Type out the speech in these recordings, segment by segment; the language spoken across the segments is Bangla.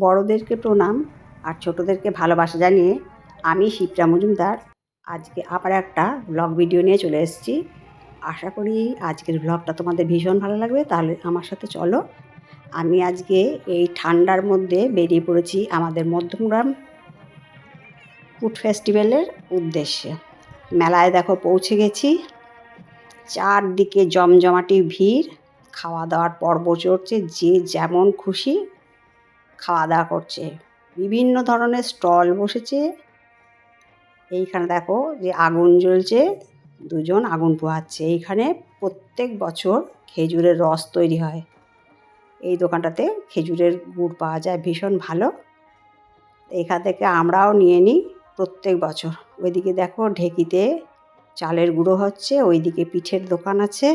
বড়দেরকে প্রণাম আর ছোটদেরকে ভালোবাসা জানিয়ে আমি শিপ্রা মজুমদার আজকে আবার একটা ব্লগ ভিডিও নিয়ে চলে এসেছি। আশা করি আজকের ব্লগটা তোমাদের ভীষণ ভালো লাগবে, তাহলে আমার সাথে চলো। আমি আজকে এই ঠান্ডার মধ্যে বেরিয়ে পড়েছি আমাদের মধ্যমগ্রাম ফুড ফেস্টিভ্যালের উদ্দেশ্যে। মেলায় দেখো পৌঁছে গেছি, চারদিকে জমজমাটি ভিড়, খাওয়া দাওয়ার পর্ব চলছে, যে যেমন খুশি খাওয়া দাওয়া করছে। বিভিন্ন ধরনের স্টল বসেছে। এইখানে দেখো যে আগুন জ্বলছে, দুজন আগুন পোহাচ্ছে। এইখানে প্রত্যেক বছর খেজুরের রস তৈরি হয়। এই দোকানটাতে খেজুরের গুড় পাওয়া যায়, ভীষণ ভালো। এখান থেকে আমরাও নিয়ে নিই প্রত্যেক বছর। ওইদিকে দেখো ঢেকিতে চালের গুঁড়ো হচ্ছে, ওইদিকে পিঠের দোকান আছে।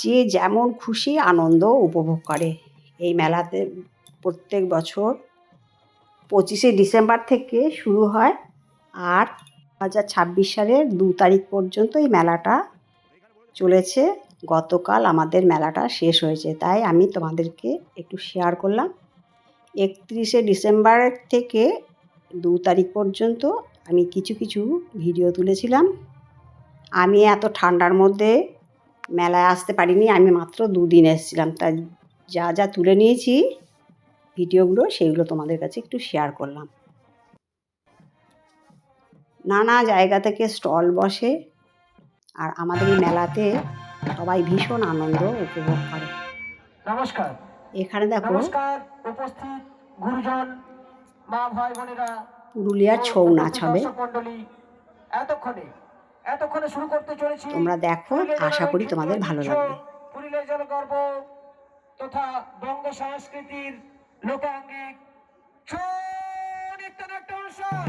যে যেমন খুশি আনন্দ উপভোগ করে। এই মেলাতে প্রত্যেক বছর 25শে ডিসেম্বর থেকে শুরু হয় আর 2026 সালের 2 তারিখ পর্যন্ত এই মেলাটা চলেছে। গতকাল আমাদের মেলাটা শেষ হয়েছে, তাই আমি তোমাদেরকে একটু শেয়ার করলাম। 31শে ডিসেম্বর থেকে 2 তারিখ পর্যন্ত আমি কিছু কিছু ভিডিও তুলেছিলাম। আমি এত ঠান্ডার মধ্যে মেলায় আসতে পারিনি, আমি মাত্র 2 দিন এসেছিলাম। তাই যা যা তুলে নিয়েছি ভিডিওগুলো, সেগুলো তোমাদের কাছে একটু শেয়ার করলাম। নানা জায়গা থেকে স্টল বসে আর আমাদের এই মেলাতে সবাই ভীষণ আনন্দ উপভোগ করে। নমস্কার। এখানে দেখো নমস্কার উপস্থিত গুরুজন, মা ভাই বোনেরা, পুরুলিয়ার ছৌ নাচ হবে। দর্শক মণ্ডলী, এতক্ষণে শুরু করতে চলেছি। তোমরা দেখো, আশা করি তোমাদের ভালো লাগবে। পুরুলিয়া জনগর্ব তথা বঙ্গ সংস্কৃতির লোকাঙ্গিক ছৌ নৃত্যনাট্য অনুষ্ঠান।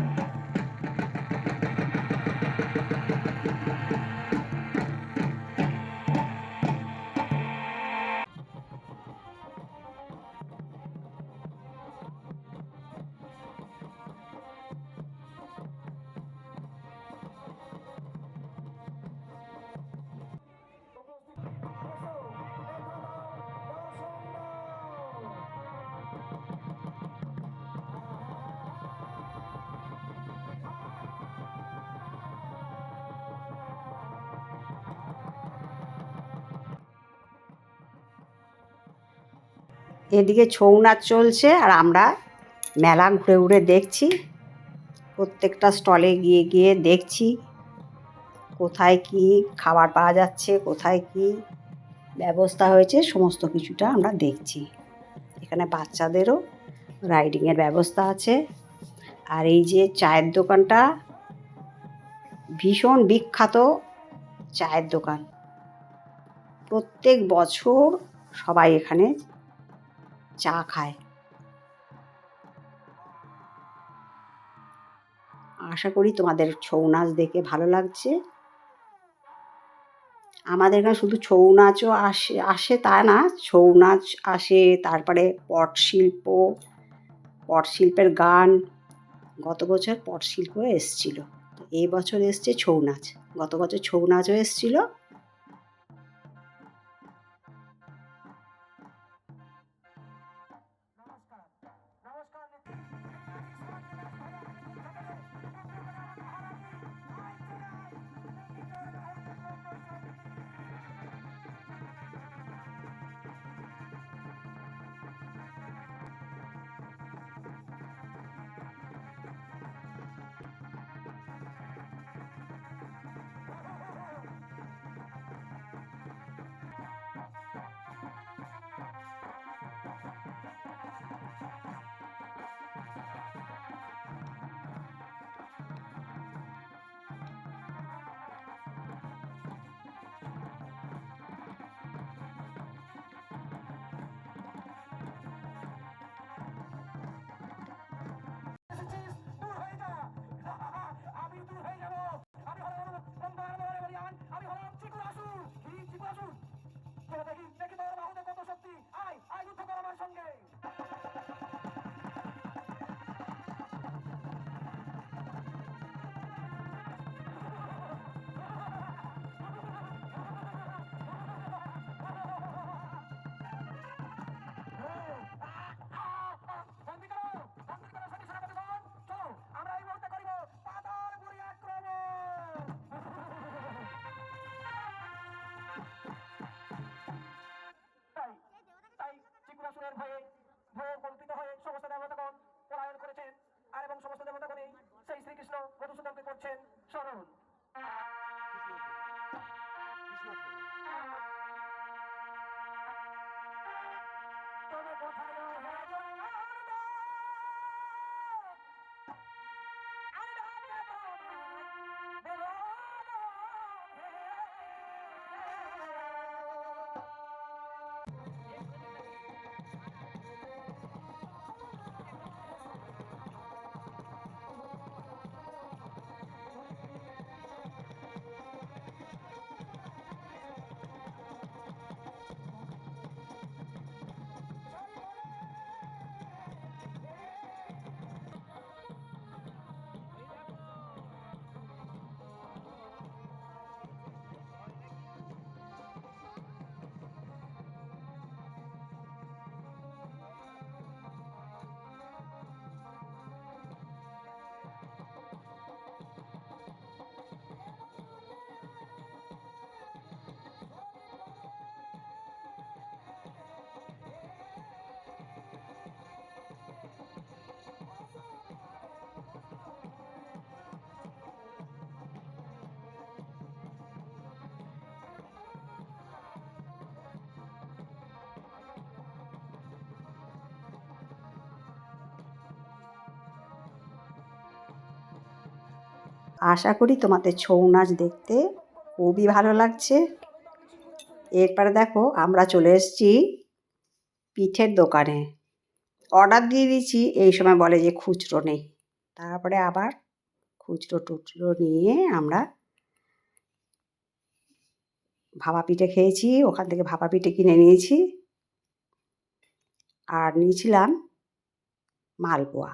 এদিকে ছৌ নাচ চলছে আর আমরা মেলা ঘুরে ঘুরে দেখছি। প্রত্যেকটা স্টলে গিয়ে গিয়ে দেখছি কোথায় কি খাবার পাওয়া যাচ্ছে, কোথায় কি ব্যবস্থা হয়েছে, সমস্ত কিছুটা আমরা দেখছি। এখানে বাচ্চাদেরও রাইডিংয়ের ব্যবস্থা আছে। আর এই যে চায়ের দোকানটা, ভীষণ বিখ্যাত চায়ের দোকান। প্রত্যেক বছর সবাই এখানে চা খায়। আশা করি তোমাদের ছৌ নাচ দেখে ভালো লাগছে। আমাদের এখানে শুধু ছৌ নাচও আসে তা না, ছৌ নাচ আসে, তারপরে পটশিল্পের গান। গত বছর পটশিল্প এসছিল, তো এই বছর এসছে ছৌ নাচ। গত বছর ছৌ নাচও এসছিল। তবে কোথায় রহে আর ডাকে তোমায় বলো আশা করি তোমাদের ছৌ নাচ দেখতে খুবই ভালো লাগছে। এরপরে দেখো আমরা চলে এসেছি পিঠের দোকানে। অর্ডার দিয়ে দিচ্ছি, এই সময় বলে যে খুচরো নেই। তারপরে আবার খুচরো টুচরো নিয়ে আমরা ভাপা পিঠে খেয়েছি। ওখান থেকে ভাপা পিঠে কিনে নিয়েছি আর নিয়েছিলাম মালপোয়া।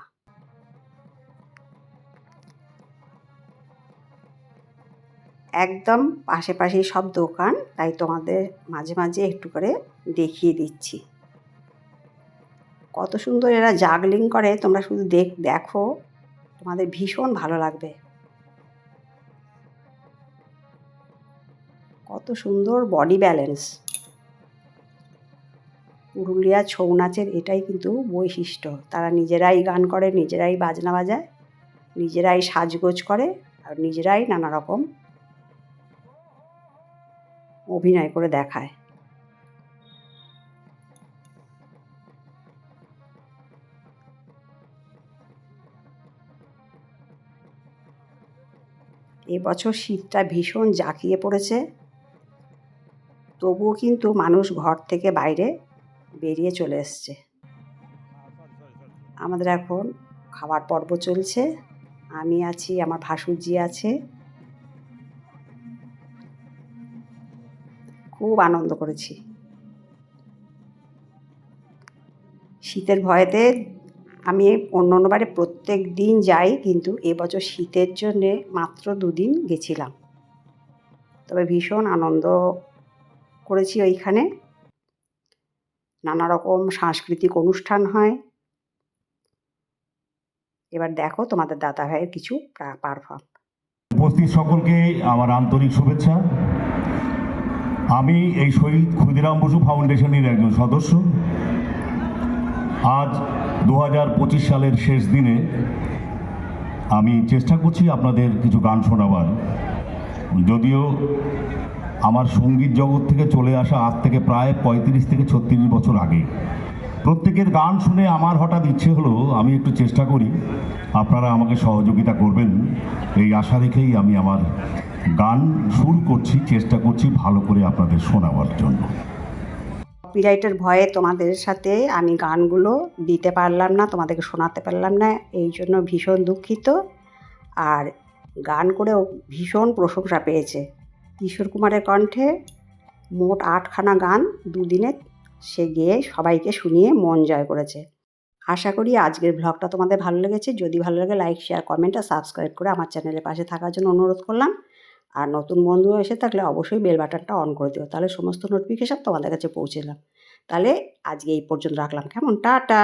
একদম পাশে সব দোকান, তাই তোমাদের মাঝে মাঝে একটু করে দেখিয়ে দিচ্ছি। কত সুন্দর এরা জাগলিং করে, তোমরা শুধু দেখো, তোমাদের ভীষণ ভালো লাগবে। কত সুন্দর বডি ব্যালেন্স। পুরুলিয়া ছৌ নাচের এটাই কিন্তু বৈশিষ্ট্য। তারা নিজেরাই গান করে, নিজেরাই বাজনা বাজায়, নিজেরাই সাজগোজ করে আর নিজেরাই নানা রকম অভিনয় করে দেখায়। এবছর শীতটা ভীষণ জাঁকিয়ে পড়েছে, তবুও কিন্তু মানুষ ঘর থেকে বাইরে বেরিয়ে চলে এসছে। আমাদের এখন খাবার পর্ব চলছে। আমি আছি, আমার ভাসুরজি আছে। খুব আনন্দ করেছি। শীতের ভয়েতে আমি অন্যবারে প্রত্যেক দিন যাই, কিন্তু এবছর শীতের জন্যে মাত্র 2 দিন গেছিলাম। তবে ভীষণ আনন্দ করেছি ওইখানে। নানা রকম সাংস্কৃতিক অনুষ্ঠান হয়। এবার দেখো তোমাদের দাদা ভাইয়ের কিছু পারফর্ম। উপস্থিত সকলকে আমার আন্তরিক শুভেচ্ছা। আমি এই শহীদ ক্ষুদিরাম বসু ফাউন্ডেশনের একজন সদস্য। আজ 2025 সালের শেষ দিনে আমি চেষ্টা করছি আপনাদের কিছু গান শোনাবার। যদিও আমার সঙ্গীত জগৎ থেকে চলে আসা আজ থেকে প্রায় 35 থেকে 36 বছর আগে। প্রত্যেকের গান শুনে আমার হঠাৎ ইচ্ছে হলো আমি একটু চেষ্টা করি, আপনারা আমাকে সহযোগিতা করবেন এই আশা রেখেই আমি আমার গান শুরু করছি, চেষ্টা করছি ভালো করে আপনাদের শোনাবার জন্য। কপিরাইটের ভয়ে তোমাদের সাথে আমি গানগুলো দিতে পারলাম না, তোমাদেরকে শোনাতে পারলাম না, এই জন্য ভীষণ দুঃখিত। আর গান করেও ভীষণ প্রশংসা পেয়েছে। কিশোর কুমারের কণ্ঠে মোট 8খানা গান 2 দিনে সে গেয়ে সবাইকে শুনিয়ে মন জয় করেছে। আশা করি আজকের ব্লগটা তোমাদের ভালো লেগেছে। যদি ভালো লাগে লাইক, শেয়ার, কমেন্ট আর সাবস্ক্রাইব করে আমার চ্যানেলের পাশে থাকার জন্য অনুরোধ করলাম। আর নতুন বন্ধু এসে থাকলে অবশ্যই বেল বাটনটা অন করে দিও, তাহলে সমস্ত নোটিফিকেশান তোমাদের কাছে পৌঁছে দিলাম। তাহলে আজকে এই পর্যন্ত রাখলাম, কেমন? টাটা।